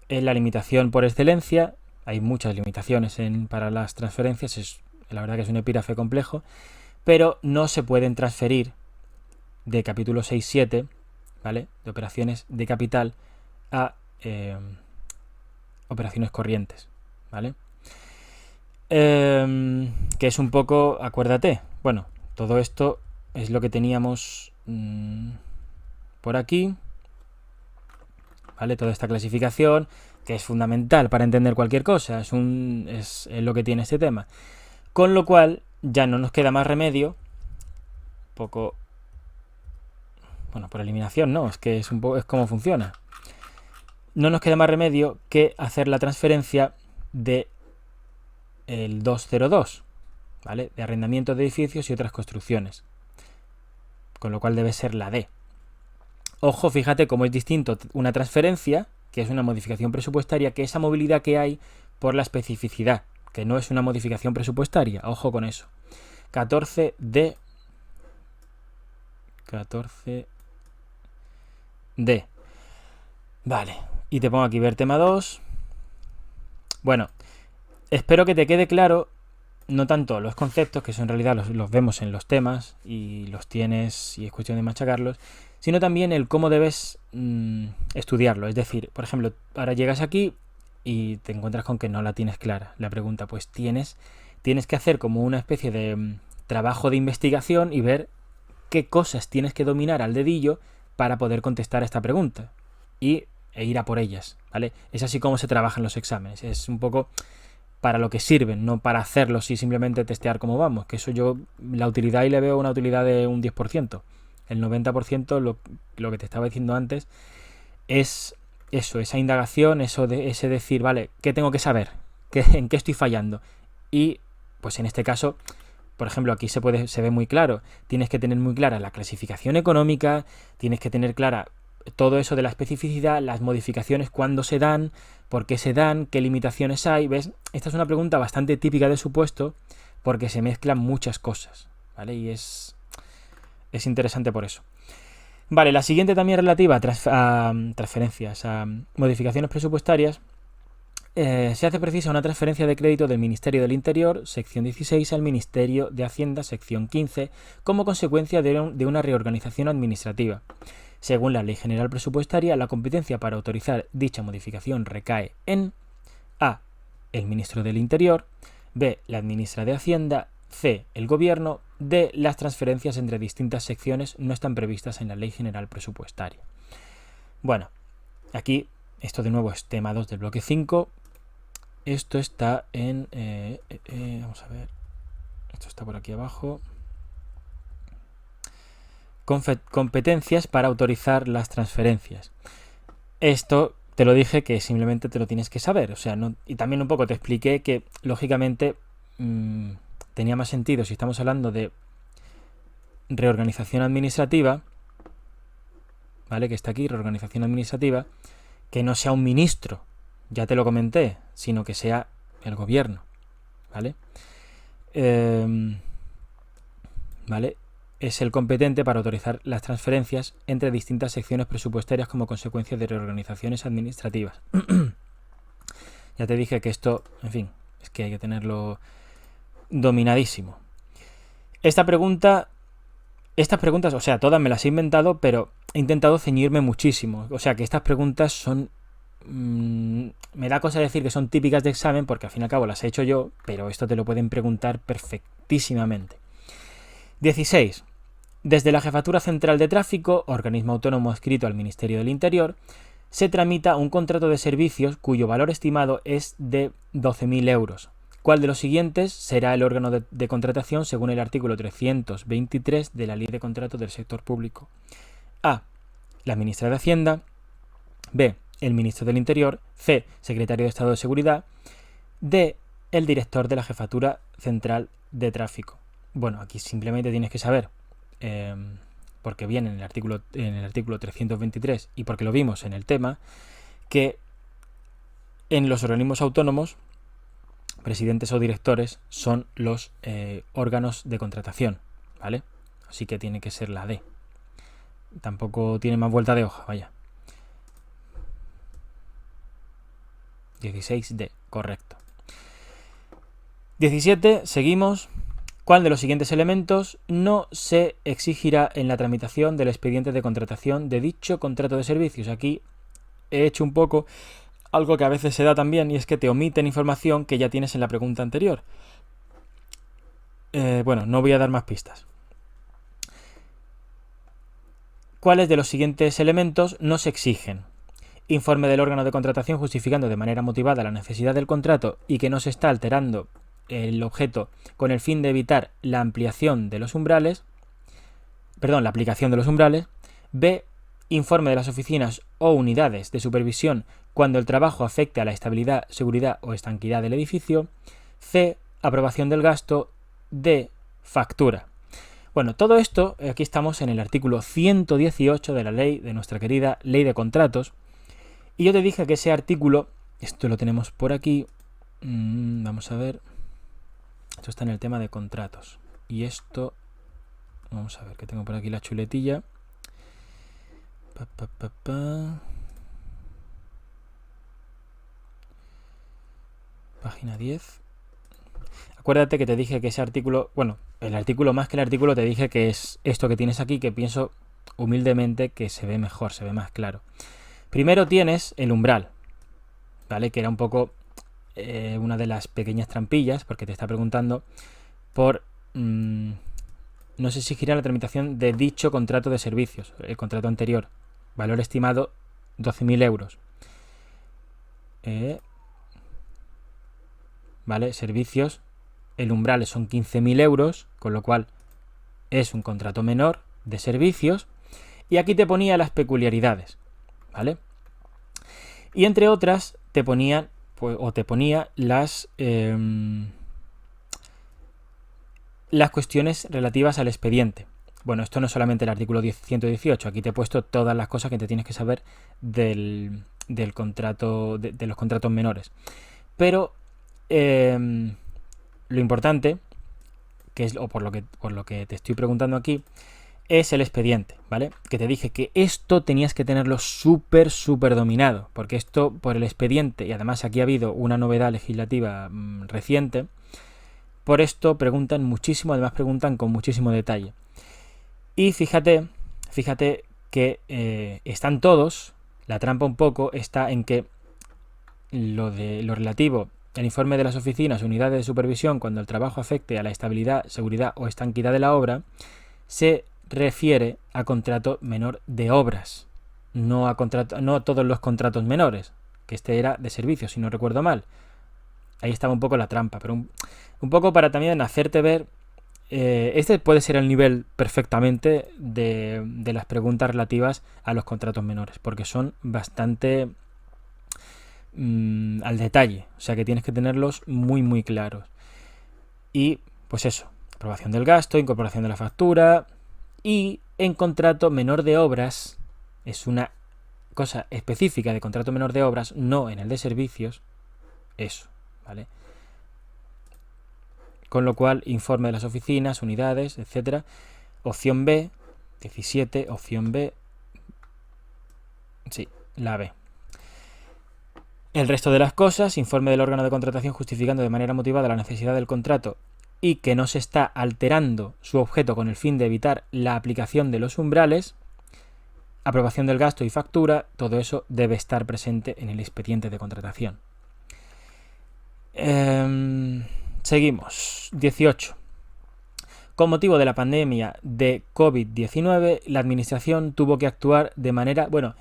es la limitación por excelencia. Hay muchas limitaciones para las transferencias. La verdad que es un epígrafe complejo. Pero no se pueden transferir de capítulo 6-7, ¿vale? De operaciones de capital a operaciones corrientes, ¿vale? Que es un poco, acuérdate, bueno, todo esto es lo que teníamos por aquí, ¿vale? Toda esta clasificación, que es fundamental para entender cualquier cosa, es lo que tiene este tema. Con lo cual, ya no nos queda más remedio, poco... Bueno, por eliminación no, es que es como funciona. No nos queda más remedio que hacer la transferencia de el 202, ¿vale? De arrendamiento de edificios y otras construcciones. Con lo cual debe ser la D. Ojo, fíjate cómo es distinto una transferencia, que es una modificación presupuestaria, que esa movilidad que hay por la especificidad, que no es una modificación presupuestaria. Ojo con eso. 14D. Vale, y te pongo aquí ver tema 2. Bueno, espero que te quede claro, no tanto los conceptos, que eso en realidad los vemos en los temas y los tienes y es cuestión de machacarlos, sino también el cómo debes estudiarlo. Es decir, por ejemplo, ahora llegas aquí y te encuentras con que no la tienes clara la pregunta, pues tienes que hacer como una especie de trabajo de investigación y ver qué cosas tienes que dominar al dedillo para poder contestar a esta pregunta e ir a por ellas, ¿vale? Es así como se trabajan los exámenes, es un poco para lo que sirven, no para hacerlos y simplemente testear cómo vamos, que eso yo la utilidad y le veo una utilidad de un 10%, El 90%, lo que te estaba diciendo antes, es eso, esa indagación, ese decir, vale, ¿qué tengo que saber? ¿En qué estoy fallando? Y, pues en este caso, por ejemplo, aquí se ve muy claro. Tienes que tener muy clara la clasificación económica, tienes que tener clara todo eso de la especificidad, las modificaciones, cuándo se dan, por qué se dan, qué limitaciones hay. ¿Ves? Esta es una pregunta bastante típica de supuesto porque se mezclan muchas cosas, ¿vale? Y es interesante por eso. Vale, la siguiente también relativa a transferencias, a modificaciones presupuestarias. Se hace precisa una transferencia de crédito del Ministerio del Interior, sección 16, al Ministerio de Hacienda, sección 15, como consecuencia de una reorganización administrativa. Según la Ley General Presupuestaria, la competencia para autorizar dicha modificación recae en A. el Ministro del Interior, B. la Ministra de Hacienda, C. el Gobierno, D. las transferencias entre distintas secciones no están previstas en la Ley General Presupuestaria. Bueno, aquí, esto de nuevo es tema 2 del bloque 5. Esto está en... vamos a ver. Esto está por aquí abajo. Competencias para autorizar las transferencias. Esto te lo dije que simplemente te lo tienes que saber. O sea, no, y también un poco te expliqué que, lógicamente, tenía más sentido si estamos hablando de reorganización administrativa, ¿vale? Que está aquí, reorganización administrativa, que no sea un ministro, ya te lo comenté, sino que sea el gobierno, ¿vale? ¿Vale? Es el competente para autorizar las transferencias entre distintas secciones presupuestarias como consecuencia de reorganizaciones administrativas. Ya te dije que esto, en fin, es que hay que tenerlo dominadísimo. Estas preguntas, o sea, todas me las he inventado, pero he intentado ceñirme muchísimo. O sea, que estas preguntas son... me da cosa decir que son típicas de examen porque al fin y al cabo las he hecho yo, pero esto te lo pueden preguntar perfectísimamente. 16. Desde la Jefatura Central de Tráfico, organismo autónomo adscrito al Ministerio del Interior, se tramita un contrato de servicios cuyo valor estimado es de 12.000 euros. ¿Cuál de los siguientes será el órgano de contratación según el artículo 323 de la Ley de Contratos del Sector Público? A. La Ministra de Hacienda. B. El Ministro del Interior. C. Secretario de Estado de Seguridad. D. El Director de la Jefatura Central de Tráfico. Bueno, aquí simplemente tienes que saber, porque viene en el artículo 323 y porque lo vimos en el tema, que en los organismos autónomos, presidentes o directores son los órganos de contratación, ¿vale? Así que tiene que ser la D. Tampoco tiene más vuelta de hoja, vaya. 16D, correcto. 17, seguimos. ¿Cuál de los siguientes elementos no se exigirá en la tramitación del expediente de contratación de dicho contrato de servicios? Aquí he hecho un poco algo que a veces se da también, y es que te omiten información que ya tienes en la pregunta anterior. Bueno, no voy a dar más pistas. ¿Cuáles de los siguientes elementos no se exigen? Informe del órgano de contratación justificando de manera motivada la necesidad del contrato y que no se está alterando el objeto con el fin de evitar la ampliación de los umbrales, la aplicación de los umbrales. B. Informe de las oficinas o unidades de supervisión cuando el trabajo afecte a la estabilidad, seguridad o estanquidad del edificio. C. Aprobación del gasto. D. Factura. Bueno, todo esto, aquí estamos en el artículo 118 de la ley, de nuestra querida Ley de Contratos, y yo te dije que ese artículo, esto lo tenemos por aquí, vamos a ver, esto está en el tema de contratos, y esto, vamos a ver, que tengo por aquí la chuletilla, página 10. Acuérdate que te dije que ese artículo, bueno, el artículo más que el artículo te dije que es esto que tienes aquí, que pienso humildemente que se ve mejor, se ve más claro. Primero tienes el umbral, ¿vale? Que era un poco una de las pequeñas trampillas, porque te está preguntando por no se exigirá la tramitación de dicho contrato de servicios, el contrato anterior, valor estimado 12.000 euros. ¿Vale? Servicios, el umbral son 15.000 euros, con lo cual es un contrato menor, de servicios, y aquí te ponía las peculiaridades, ¿vale? Y entre otras te ponía las cuestiones relativas al expediente. Bueno, esto no es solamente el artículo 118, aquí te he puesto todas las cosas que te tienes que saber del contrato, de los contratos menores. Pero lo importante, que es, o por lo que te estoy preguntando aquí, es el expediente, ¿vale? Que te dije que esto tenías que tenerlo súper dominado, porque esto por el expediente, y además aquí ha habido una novedad legislativa reciente, por esto preguntan muchísimo, además preguntan con muchísimo detalle. Y fíjate que están todos, la trampa un poco está en que lo relativo al informe de las oficinas, unidades de supervisión, cuando el trabajo afecte a la estabilidad, seguridad o estanquidad de la obra, se refiere a contrato menor de obras, no a todos los contratos menores, que este era de servicios, si no recuerdo mal. Ahí estaba un poco la trampa, pero un poco para también hacerte ver. Este puede ser el nivel perfectamente de las preguntas relativas a los contratos menores, porque son bastante al detalle, o sea que tienes que tenerlos muy claros. Y pues eso, aprobación del gasto, incorporación de la factura. Y en contrato menor de obras, es una cosa específica de contrato menor de obras, no en el de servicios, eso, ¿vale? Con lo cual, informe de las oficinas, unidades, etcétera. Opción B, 17, opción B. Sí, la B. El resto de las cosas, informe del órgano de contratación justificando de manera motivada la necesidad del contrato y que no se está alterando su objeto con el fin de evitar la aplicación de los umbrales, aprobación del gasto y factura, todo eso debe estar presente en el expediente de contratación. Seguimos. 18. Con motivo de la pandemia de COVID-19, la administración tuvo que actuar de manera... Bueno,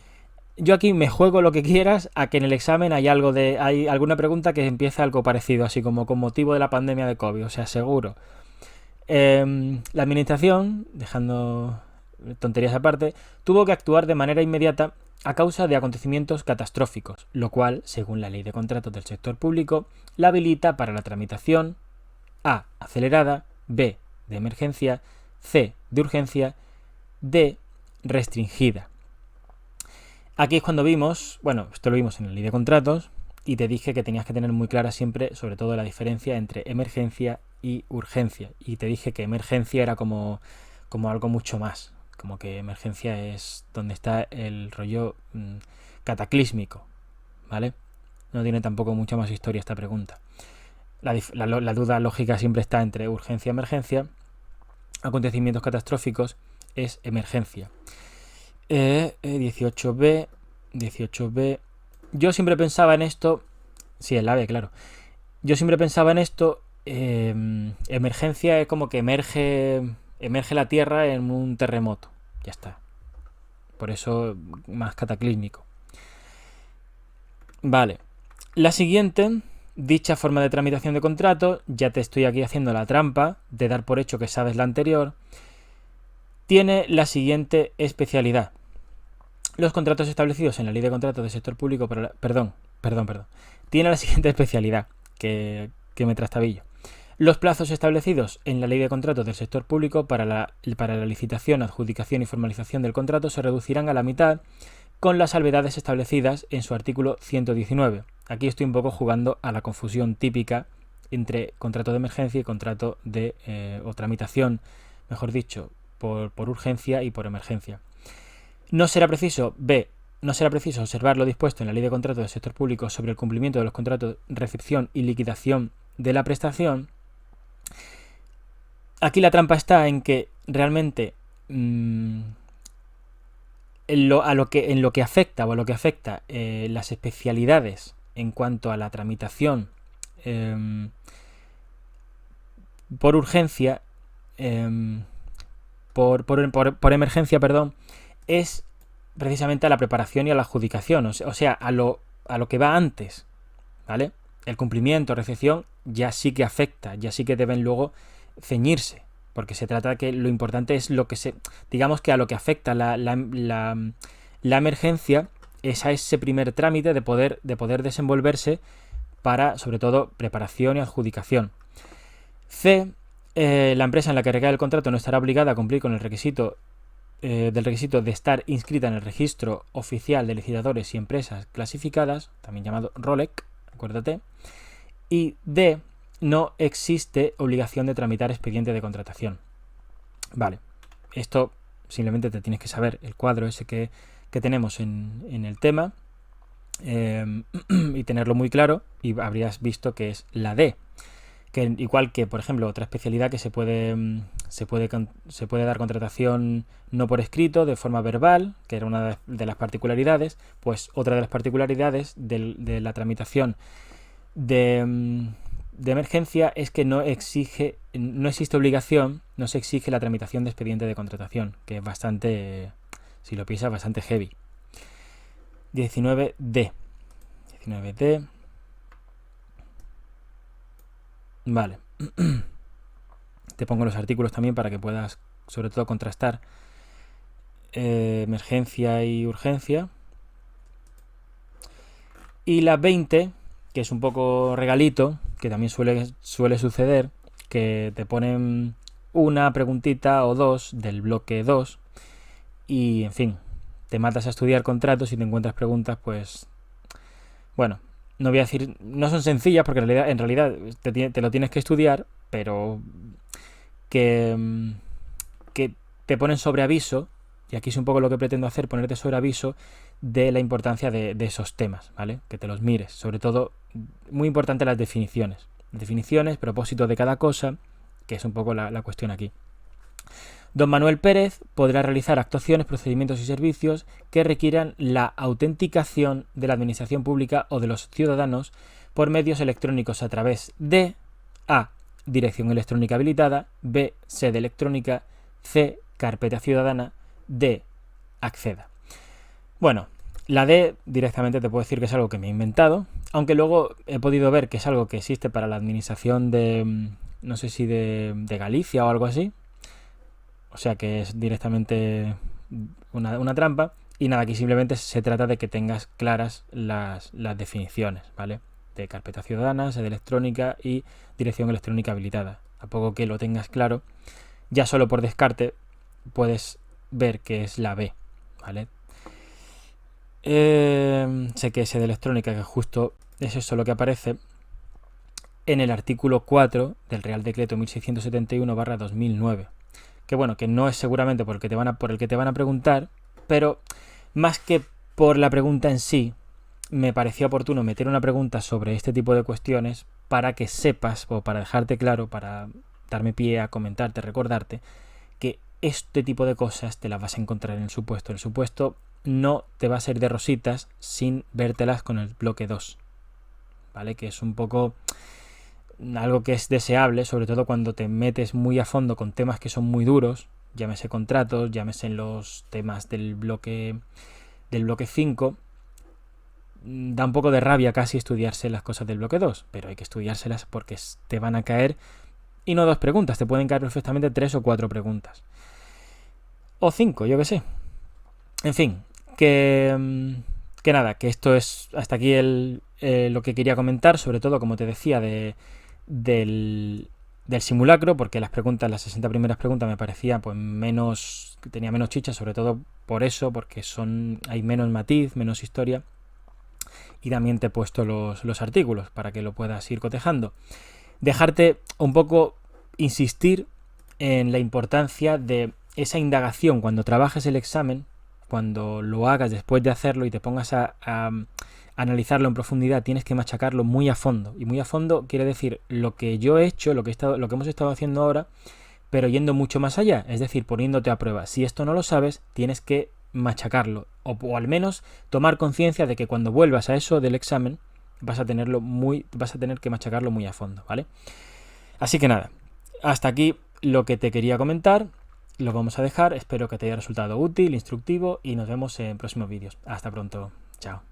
yo aquí me juego lo que quieras a que en el examen hay alguna pregunta que empieza algo parecido, así como con motivo de la pandemia de COVID, o sea, seguro. La administración, dejando tonterías aparte, tuvo que actuar de manera inmediata a causa de acontecimientos catastróficos, lo cual, según la Ley de Contratos del Sector Público, la habilita para la tramitación A, acelerada, B, de emergencia, C, de urgencia, D, restringida. Aquí es cuando vimos, bueno, esto lo vimos en la Ley de Contratos, y te dije que tenías que tener muy clara siempre, sobre todo, la diferencia entre emergencia y urgencia. Y te dije que emergencia era como algo mucho más, como que emergencia es donde está el rollo cataclísmico, ¿vale? No tiene tampoco mucha más historia esta pregunta. La duda lógica siempre está entre urgencia y emergencia. Acontecimientos catastróficos es emergencia. 18B. Yo siempre pensaba en esto. Sí, en la B, claro. Yo siempre pensaba en esto. Emergencia es como que emerge la Tierra en un terremoto. Ya está. Por eso más cataclísmico. Vale. La siguiente, dicha forma de tramitación de contrato, ya te estoy aquí haciendo la trampa de dar por hecho que sabes la anterior, tiene la siguiente especialidad. Los contratos establecidos en la Ley de Contratos del Sector Público... Perdón. Tiene la siguiente especialidad, que me trastabillo. Los plazos establecidos en la Ley de Contratos del Sector Público para la licitación, adjudicación y formalización del contrato se reducirán a la mitad con las salvedades establecidas en su artículo 119. Aquí estoy un poco jugando a la confusión típica entre contrato de emergencia y contrato de... o tramitación, mejor dicho, por urgencia y por emergencia. No será preciso observar lo dispuesto en la Ley de Contratos del Sector Público sobre el cumplimiento de los contratos, recepción y liquidación de la prestación. Aquí la trampa está en que realmente en lo que afecta las especialidades en cuanto a la tramitación por urgencia, por emergencia, perdón, es precisamente a la preparación y a la adjudicación, o sea, a lo que va antes, ¿vale? El cumplimiento, recepción, ya sí que afecta, ya sí que deben luego ceñirse, porque se trata de que lo importante es lo que digamos que a lo que afecta la emergencia es a ese primer trámite de poder desenvolverse para, sobre todo, preparación y adjudicación. C, la empresa en la que recae el contrato no estará obligada a cumplir con el requisito de estar inscrita en el registro oficial de licitadores y empresas clasificadas, también llamado ROLEC, acuérdate. Y D, no existe obligación de tramitar expediente de contratación. Vale, esto simplemente te tienes que saber el cuadro ese que tenemos en el tema y tenerlo muy claro, y habrías visto que es la D. Que igual que, por ejemplo, otra especialidad que se puede dar contratación no por escrito, de forma verbal, que era una de las particularidades, pues otra de las particularidades de la tramitación de emergencia es que no existe obligación, no se exige la tramitación de expediente de contratación, que es bastante, si lo piensas, bastante heavy. 19D. Vale. Te pongo los artículos también para que puedas, sobre todo, contrastar emergencia y urgencia. Y la 20, que es un poco regalito, que también suele suceder, que te ponen una preguntita o dos del bloque 2 y, en fin, te matas a estudiar contratos y te encuentras preguntas, pues, bueno, no voy a decir, no son sencillas porque en realidad te lo tienes que estudiar, pero que te ponen sobre aviso, y aquí es un poco lo que pretendo hacer, ponerte sobre aviso de la importancia de esos temas, ¿vale? Que te los mires, sobre todo, muy importante las definiciones, propósito de cada cosa, que es un poco la cuestión aquí. Don Manuel Pérez podrá realizar actuaciones, procedimientos y servicios que requieran la autenticación de la administración pública o de los ciudadanos por medios electrónicos a través de A. Dirección electrónica habilitada, B. Sede electrónica, C. Carpeta ciudadana, D. Acceda. Bueno, la D directamente te puedo decir que es algo que me he inventado, aunque luego he podido ver que es algo que existe para la administración de, no sé si de Galicia o algo así. O sea que es directamente una trampa. Y nada, aquí simplemente se trata de que tengas claras las definiciones, ¿vale? De carpeta ciudadana, sede electrónica y dirección electrónica habilitada. A poco que lo tengas claro, ya solo por descarte puedes ver que es la B, ¿vale? Sé que sede electrónica, que justo es eso lo que aparece en el artículo 4 del Real Decreto 1671/2009. Que bueno, que no es seguramente por el que te van a preguntar, pero más que por la pregunta en sí, me parecía oportuno meter una pregunta sobre este tipo de cuestiones para que sepas, o para dejarte claro, para darme pie a comentarte, recordarte, que este tipo de cosas te las vas a encontrar en el supuesto. El supuesto no te va a ser de rositas sin vértelas con el bloque 2, ¿vale? Que es un poco algo que es deseable, sobre todo cuando te metes muy a fondo con temas que son muy duros, llámese contratos, llámese en los temas del bloque 5. Da un poco de rabia casi estudiarse las cosas del bloque 2, pero hay que estudiárselas porque te van a caer, y no 2 preguntas, te pueden caer perfectamente 3 o 4 preguntas. O 5, yo que sé. En fin, que nada, que esto es hasta aquí lo que quería comentar, sobre todo, como te decía, del simulacro, porque las 60 primeras preguntas me parecía pues tenía menos chicha, sobre todo por eso, porque hay menos matiz, menos historia, y también te he puesto los artículos para que lo puedas ir cotejando. Dejarte un poco insistir en la importancia de esa indagación cuando trabajes el examen, cuando lo hagas después de hacerlo y te pongas a analizarlo en profundidad, tienes que machacarlo muy a fondo. Y muy a fondo quiere decir lo que yo he hecho, lo que hemos estado haciendo ahora, pero yendo mucho más allá, es decir, poniéndote a prueba. Si esto no lo sabes, tienes que machacarlo, o al menos tomar conciencia de que cuando vuelvas a eso del examen vas a tener que machacarlo muy a fondo, ¿vale? Así que nada, hasta aquí lo que te quería comentar. Lo vamos a dejar, espero que te haya resultado útil, instructivo, y nos vemos en próximos vídeos. Hasta pronto, chao.